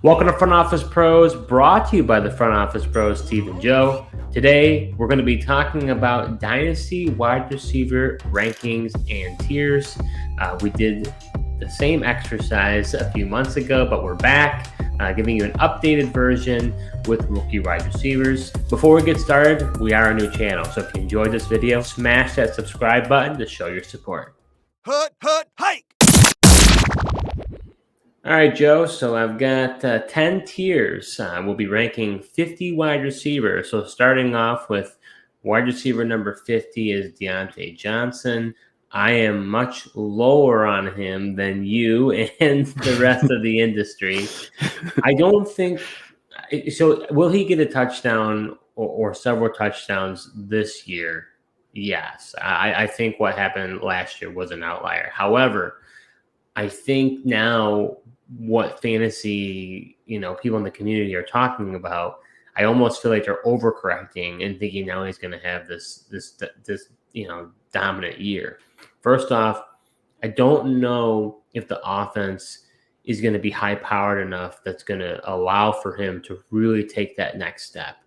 Welcome to Front Office Pros, brought to you by the Front Office Pros, Steve and Joe. Today, we're going to be talking about Dynasty wide receiver rankings and tiers. We did the same exercise a few months ago, but we're back, giving you an updated version with rookie wide receivers. Before we get started, we are a new channel, so if you enjoyed this video, smash that subscribe button to show your support. Hike! All right, Joe, so I've got 10 tiers. We'll be ranking 50 wide receivers. So starting off with wide receiver number 50 is Diontae Johnson. I am much lower on him than you and the rest of the industry. I don't think – so will he get a touchdown or several touchdowns this year? Yes. I think what happened last year was an outlier. However, I think now – what fantasy, people in the community are talking about, I almost feel like they're overcorrecting and thinking now he's going to have this dominant year. First off, I don't know if the offense is going to be high powered enough that's going to allow for him to really take that next step.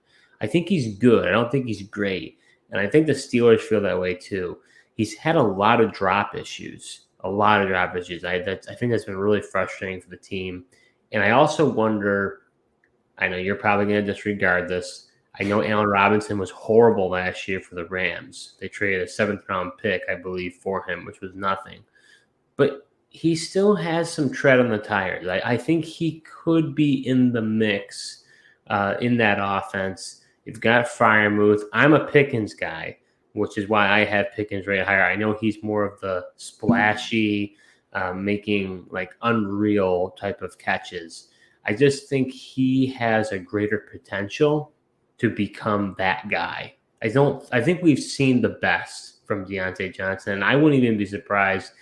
I think he's good. I don't think he's great. And I think the Steelers feel that way too. He's had a lot of drop issues. I think that's been really frustrating for the team. And I also wonder, I know you're probably going to disregard this. I know Allen Robinson was horrible last year for the Rams. They traded a 7th-round pick, I believe, for him, which was nothing. But he still has some tread on the tires. I think he could be in the mix in that offense. You've got Freiermuth. I'm a Pickens guy, which is why I have Pickens rated higher. I know he's more of the splashy, making like unreal type of catches. I just think he has a greater potential to become that guy. I think we've seen the best from Diontae Johnson, and I wouldn't even be surprised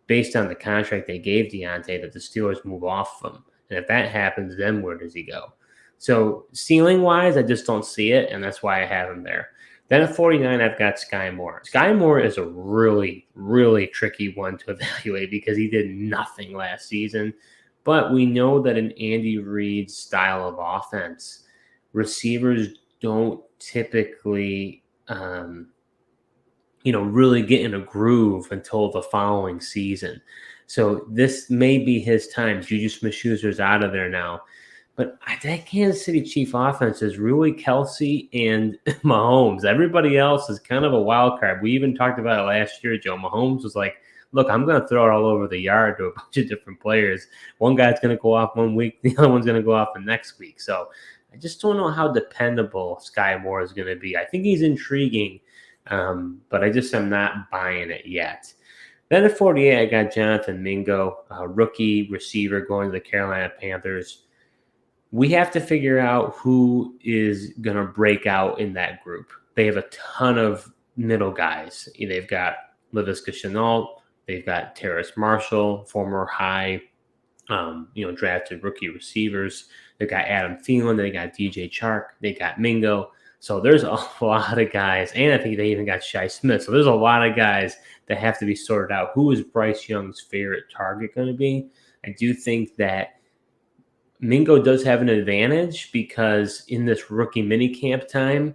based on the contract they gave Diontae that the Steelers move off of him. And if that happens, then where does he go? So ceiling-wise, I just don't see it, and that's why I have him there. Then at 49, I've got Sky Moore. Sky Moore is a really, really tricky one to evaluate because he did nothing last season. But we know that in Andy Reid's style of offense, receivers don't typically, really get in a groove until the following season. So this may be his time. Juju Smith-Schuster's out of there now. But that Kansas City Chief offense is really Kelsey and Mahomes. Everybody else is kind of a wild card. We even talked about it last year, Joe. Mahomes was like, look, I'm going to throw it all over the yard to a bunch of different players. One guy's going to go off one week. The other one's going to go off the next week. So I just don't know how dependable Sky Moore is going to be. I think he's intriguing, but I just am not buying it yet. Then at 48, I got Jonathan Mingo, a rookie receiver going to the Carolina Panthers. We have to figure out who is going to break out in that group. They have a ton of middle guys. They've got Laviska Shenault. They've got Terrace Marshall, former high, drafted rookie receivers. They've got Adam Thielen. They got DJ Chark. They got Mingo. So there's a lot of guys. And I think they even got Shi Smith. So there's a lot of guys that have to be sorted out. Who is Bryce Young's favorite target going to be? I do think that Mingo does have an advantage because in this rookie minicamp time,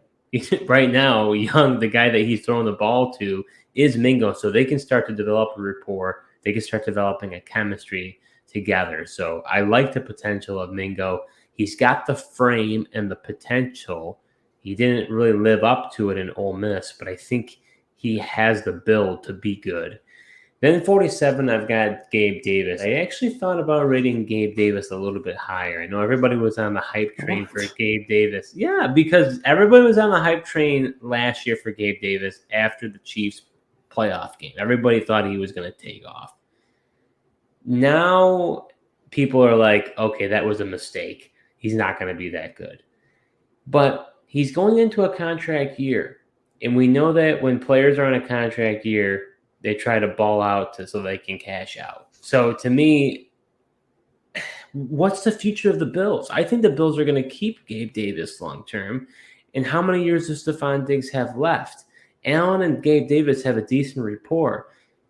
right now, Young, the guy that he's throwing the ball to, is Mingo. So they can start to develop a rapport. They can start developing a chemistry together. So I like the potential of Mingo. He's got the frame and the potential. He didn't really live up to it in Ole Miss, but I think he has the build to be good. Then in 47, I've got Gabe Davis. I actually thought about rating Gabe Davis a little bit higher. I know everybody was on the hype train for Gabe Davis. Yeah, because everybody was on the hype train last year for Gabe Davis after the Chiefs playoff game. Everybody thought he was going to take off. Now people are like, okay, that was a mistake. He's not going to be that good. But he's going into a contract year. And we know that when players are on a contract year, they try to ball out so they can cash out. So to me, what's the future of the Bills? I think the Bills are going to keep Gabe Davis long term. And how many years does Stephon Diggs have left? Allen and Gabe Davis have a decent rapport.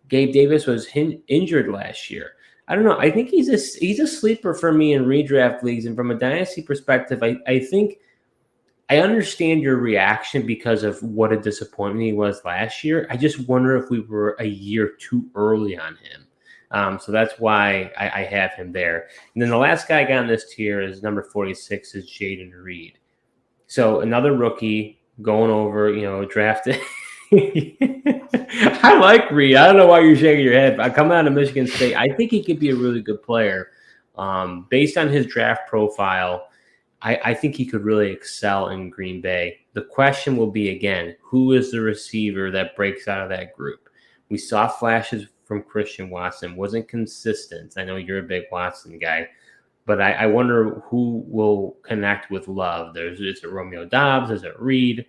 Gabe Davis was injured last year. I don't know. I think he's a sleeper for me in redraft leagues, and from a dynasty perspective, I think I understand your reaction because of what a disappointment he was last year. I just wonder if we were a year too early on him. So that's why I have him there. And then the last guy I got in this tier is number 46 is Jaden Reed. So another rookie going over, drafted. I like Reed. I don't know why you're shaking your head. But coming out of Michigan State, I think he could be a really good player. Based on his draft profile, I think he could really excel in Green Bay. The question will be, again, who is the receiver that breaks out of that group? We saw flashes from Christian Watson. Wasn't consistent. I know you're a big Watson guy. But I wonder who will connect with Love. Is it Romeo Doubs? Is it Reed?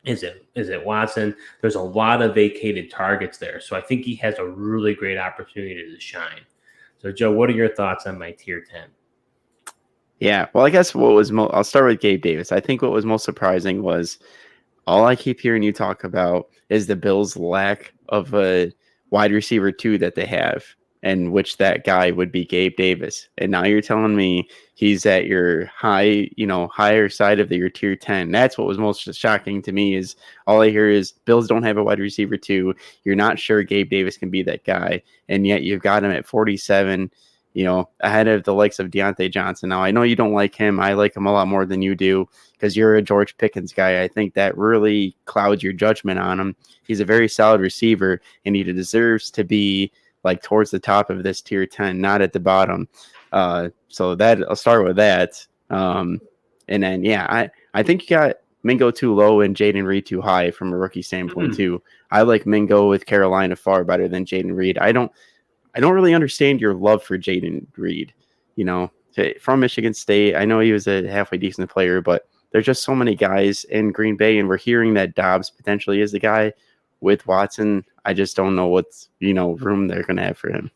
Is it Watson? There's a lot of vacated targets there. So I think he has a really great opportunity to shine. So, Joe, what are your thoughts on my tier 10? Yeah, well, I guess I'll start with Gabe Davis. I think what was most surprising was all I keep hearing you talk about is the Bills' lack of a wide receiver 2 that they have, and which that guy would be Gabe Davis. And now you're telling me he's at your higher side of your tier 10. That's what was most shocking to me is all I hear is Bills don't have a wide receiver 2. You're not sure Gabe Davis can be that guy. And yet you've got him at 47, ahead of the likes of Deontay Johnson. Now, I know you don't like him. I like him a lot more than you do because you're a George Pickens guy. I think that really clouds your judgment on him. He's a very solid receiver, and he deserves to be like towards the top of this tier 10, not at the bottom. So that I'll start with that. And then, I think you got Mingo too low and Jaden Reed too high from a rookie standpoint too. I like Mingo with Carolina far better than Jaden Reed. I don't really understand your love for Jaden Reed, from Michigan State. I know he was a halfway decent player, but there's just so many guys in Green Bay, and we're hearing that Dobbs potentially is the guy with Watson. I just don't know what's, room they're going to have for him.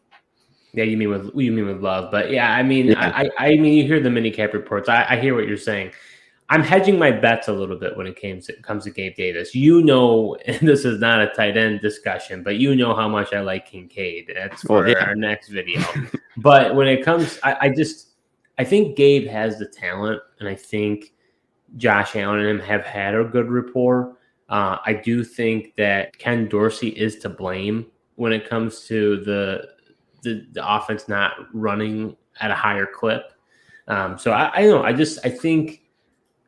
Yeah, you mean with Love, but yeah, I mean, you hear the minicamp reports. I hear what you're saying. I'm hedging my bets a little bit when it comes to Gabe Davis. And this is not a tight end discussion, but how much I like Kincaid. That's for our next video. But when it comes, I think Gabe has the talent, and I think Josh Allen and him have had a good rapport. I do think that Ken Dorsey is to blame when it comes to the offense not running at a higher clip. So I don't know.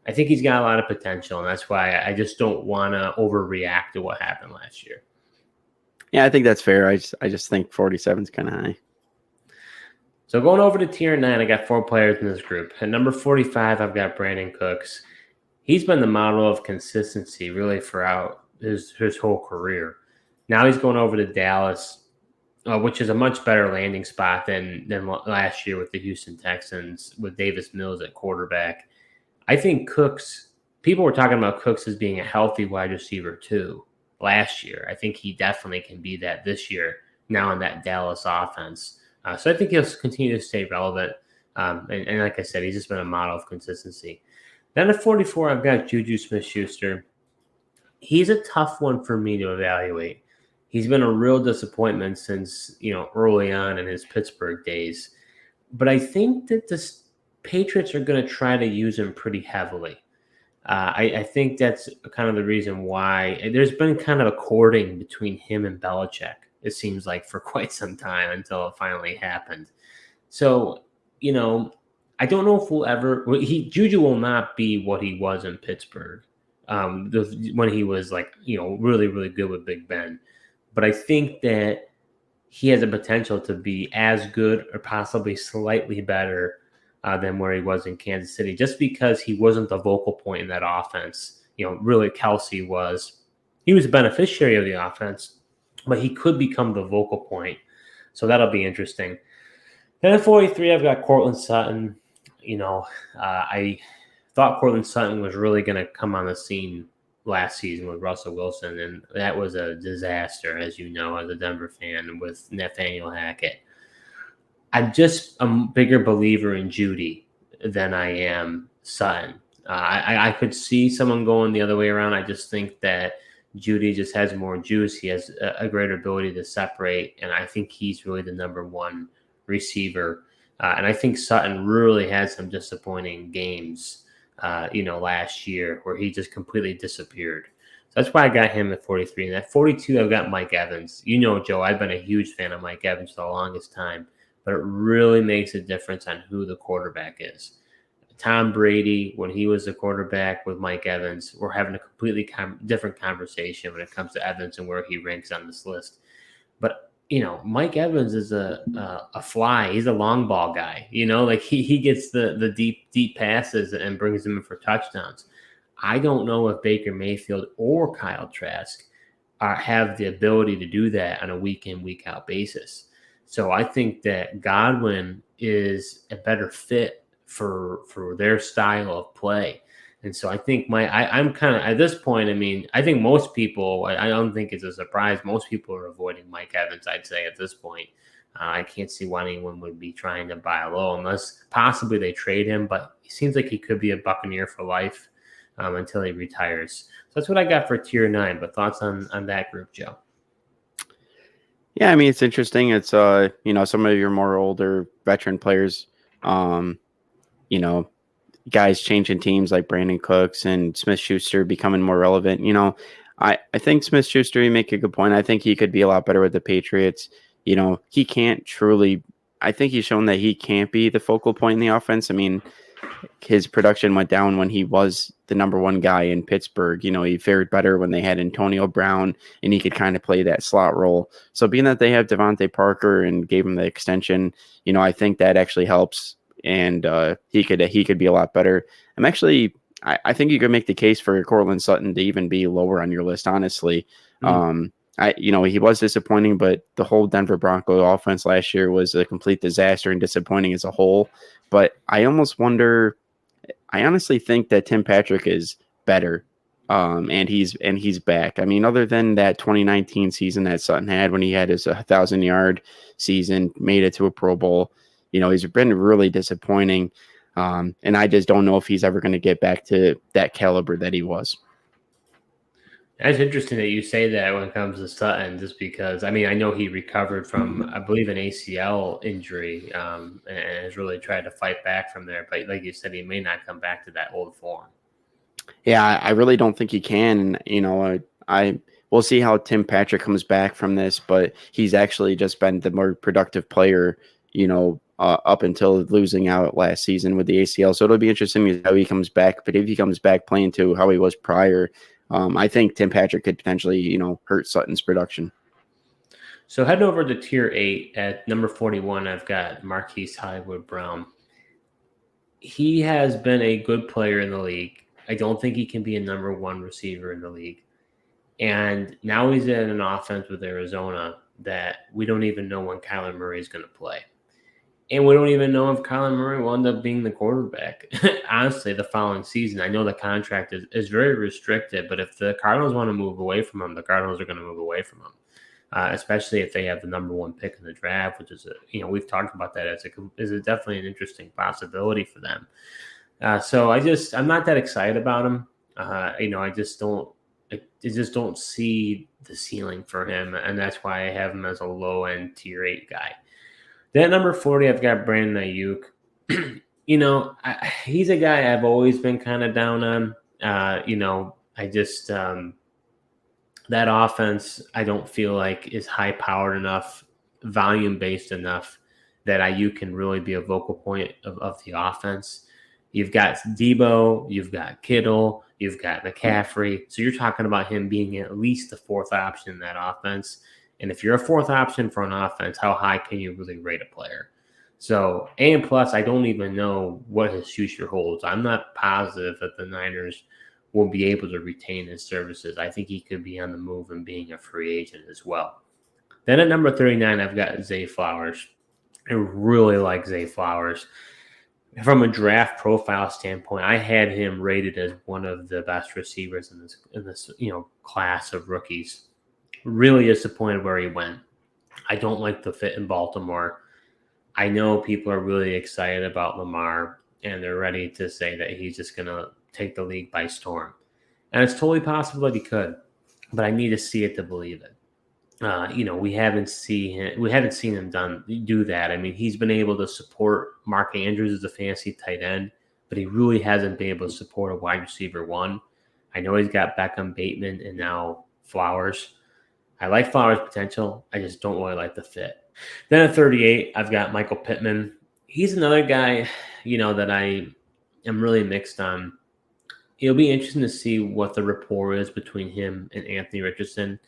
I think he's got a lot of potential, and that's why I just don't want to overreact to what happened last year. Yeah, I think that's fair. I just think 47 is kind of high. So going over to tier 9, I got 4 players in this group. At number 45, I've got Brandon Cooks. He's been the model of consistency really throughout his whole career. Now he's going over to Dallas, which is a much better landing spot than last year with the Houston Texans with Davis Mills at quarterback. I think people were talking about Cooks as being a healthy wide receiver too last year. I think he definitely can be that this year now in that Dallas offense. So I think he'll continue to stay relevant. And like I said, he's just been a model of consistency. Then at 44, I've got Juju Smith-Schuster. He's a tough one for me to evaluate. He's been a real disappointment since, early on in his Pittsburgh days. But I think that the Patriots are going to try to use him pretty heavily. I think that's kind of the reason why there's been kind of a courting between him and Belichick, it seems like, for quite some time until it finally happened. So, I don't know if we'll ever – Juju will not be what he was in Pittsburgh when he was really, really good with Big Ben. But I think that he has a potential to be as good or possibly slightly better than where he was in Kansas City, just because he wasn't the vocal point in that offense. Really Kelsey was. He was a beneficiary of the offense, but he could become the vocal point. So that'll be interesting. Then at 43, I've got Cortland Sutton. I thought Cortland Sutton was really going to come on the scene last season with Russell Wilson, and that was a disaster, as you know, as a Denver fan with Nathaniel Hackett. I'm just a bigger believer in Judy than I am Sutton. I could see someone going the other way around. I just think that Judy just has more juice. He has a greater ability to separate, and I think he's really the number one receiver. And I think Sutton really had some disappointing games, last year where he just completely disappeared. So that's why I got him at 43. And at 42, I've got Mike Evans. Joe, I've been a huge fan of Mike Evans for the longest time, but it really makes a difference on who the quarterback is. Tom Brady, when he was the quarterback with Mike Evans, we're having a completely different conversation when it comes to Evans and where he ranks on this list. But Mike Evans is a fly. He's a long ball guy. He gets the deep passes and brings them in for touchdowns. I don't know if Baker Mayfield or Kyle Trask have the ability to do that on a week in, week out basis. So I think that Godwin is a better fit for their style of play. And so I think I'm kind of at this point. I mean, I think most people, I don't think it's a surprise. Most people are avoiding Mike Evans, I'd say at this point. I can't see why anyone would be trying to buy low unless possibly they trade him. But he seems like he could be a Buccaneer for life until he retires. So that's what I got for tier 9. But thoughts on that group, Joe? Yeah, I mean, it's interesting. It's some of your more older veteran players, guys changing teams like Brandon Cooks and Smith-Schuster becoming more relevant. I think Smith-Schuster, you make a good point. I think he could be a lot better with the Patriots. He can't truly – I think he's shown that he can't be the focal point in the offense. I mean, his production went down when he was the number one guy in Pittsburgh. He fared better when they had Antonio Brown and he could kind of play that slot role. So being that they have Devontae Parker and gave him the extension, I think that actually helps. And he could be a lot better. I think you could make the case for Cortland Sutton to even be lower on your list, honestly. He was disappointing, but the whole Denver Broncos offense last year was a complete disaster and disappointing as a whole. But I honestly think that Tim Patrick is better. And he's back. I mean, other than that 2019 season that Sutton had when he had his 1,000-yard season, made it to a Pro Bowl, he's been really disappointing. And I just don't know if he's ever going to get back to that caliber that he was. That's interesting that you say that when it comes to Sutton, just because, I mean, I know he recovered from, I believe, an ACL injury and has really tried to fight back from there. But like you said, he may not come back to that old form. Yeah, I really don't think he can. We'll see how Tim Patrick comes back from this, but he's actually just been the more productive player, up until losing out last season with the ACL. So it'll be interesting to see how he comes back. But if he comes back playing to how he was prior, I think Tim Patrick could potentially, hurt Sutton's production. So heading over to tier 8 at number 41, I've got Marquise Hollywood Brown. He has been a good player in the league. I don't think he can be a number 1 receiver in the league. And now he's in an offense with Arizona that we don't even know when Kyler Murray is going to play. And we don't even know if Kyler Murray will end up being the quarterback, honestly, the following season. I know the contract is very restricted, but if the Cardinals want to move away from him, the Cardinals are going to move away from him, especially if they have the number 1 pick in the draft, which is, we've talked about that as definitely an interesting possibility for them. So I'm not that excited about him. I just don't see the ceiling for him, and that's why I have him as a low-end tier 8 guy. Then at number 40, I've got Brandon Ayuk. He's a guy I've always been kind of down on. That offense I don't feel like is high-powered enough, volume-based enough that Ayuk can really be a vocal point of the offense. You've got Debo, you've got Kittle, you've got McCaffrey. So you're talking about him being at least the 4th option in that offense. And if you're a 4th option for an offense, how high can you really rate a player? So, and plus, I don't even know what his future holds. I'm not positive that the Niners will be able to retain his services. I think he could be on the move and being a free agent as well. Then at number 39, I've got Zay Flowers. I really like Zay Flowers. From a draft profile standpoint, I had him rated as one of the best receivers in this class of rookies. Really disappointed where he went. I don't like the fit in Baltimore. I know people are really excited about Lamar, and they're ready to say that he's just going to take the league by storm. And it's totally possible that he could, but I need to see it to believe it. We haven't seen him do that. I mean, he's been able to support Mark Andrews as a fantasy tight end, but he really hasn't been able to support a wide receiver one. I know he's got Beckham, Bateman, and now Flowers. I like Flowers' potential. I just don't really like the fit. Then at 38, I've got Michael Pittman. He's another guy, that I am really mixed on. It'll be interesting to see what the rapport is between him and Anthony Richardson.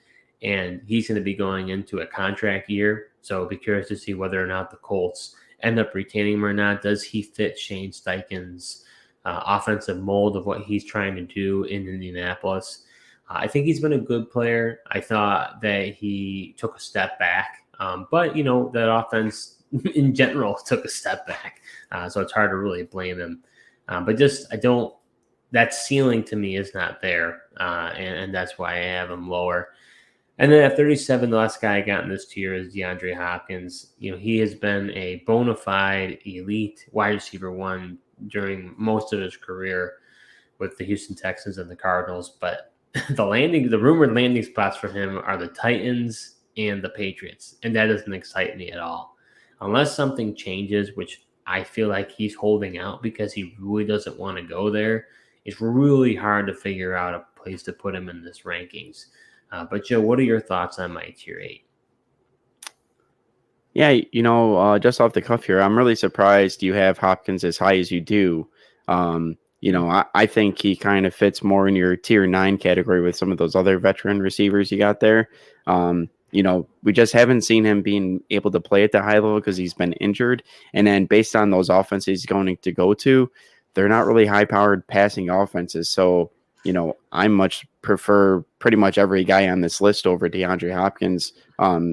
And he's going to be going into a contract year. So I'll be curious to see whether or not the Colts end up retaining him or not. Does he fit Shane Steichen's offensive mold of what he's trying to do in Indianapolis? I think he's been a good player. I thought that he took a step back. But that offense in general took a step back. So it's hard to really blame him. But that ceiling to me is not there. And that's why I have him lower. And then at 37, the last guy I got in this tier is DeAndre Hopkins. He has been a bona fide elite wide receiver one during most of his career with the Houston Texans and the Cardinals. But the rumored landing spots for him are the Titans and the Patriots. And that doesn't excite me at all. Unless something changes, which I feel like he's holding out because he really doesn't want to go there, it's really hard to figure out a place to put him in this rankings. But Joe, what are your thoughts on my tier 8? Yeah, just off the cuff here, I'm really surprised you have Hopkins as high as you do. I think he kind of fits more in your tier 9 category with some of those other veteran receivers you got there. We just haven't seen him being able to play at the high level because he's been injured. And then based on those offenses he's going to go to, they're not really high-powered passing offenses. So, I much prefer pretty much every guy on this list over DeAndre Hopkins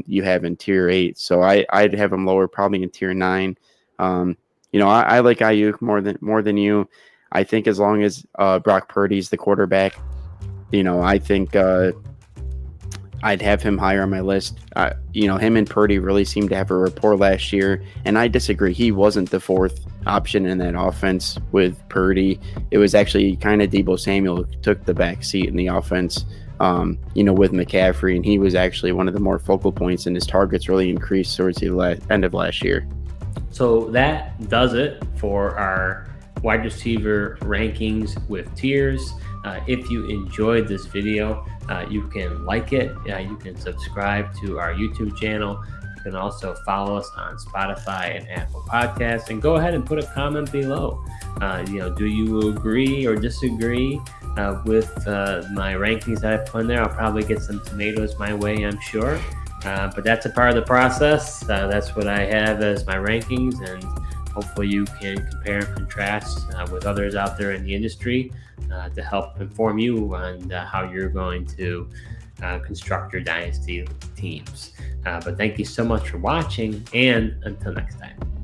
you have in tier 8. So I'd have him lower, probably in tier 9. I like Ayuk more than you. I think as long as Brock Purdy's the quarterback, I think I'd have him higher on my list. Him and Purdy really seemed to have a rapport last year, and I disagree. He wasn't the fourth option in that offense with Purdy. It was actually kind of Deebo Samuel who took the back seat in the offense, with McCaffrey, and he was actually one of the more focal points, and his targets really increased towards the end of last year. So that does it for our wide receiver rankings with tiers. If you enjoyed this video, you can like it. You can subscribe to our YouTube channel. You can also follow us on Spotify and Apple Podcasts, and go ahead and put a comment below. Do you agree or disagree with my rankings that I put in there? I'll probably get some tomatoes my way, I'm sure. But that's a part of the process. That's what I have as my rankings, and hopefully you can compare and contrast with others out there in the industry to help inform you on how you're going to construct your dynasty teams. But thank you so much for watching, and until next time.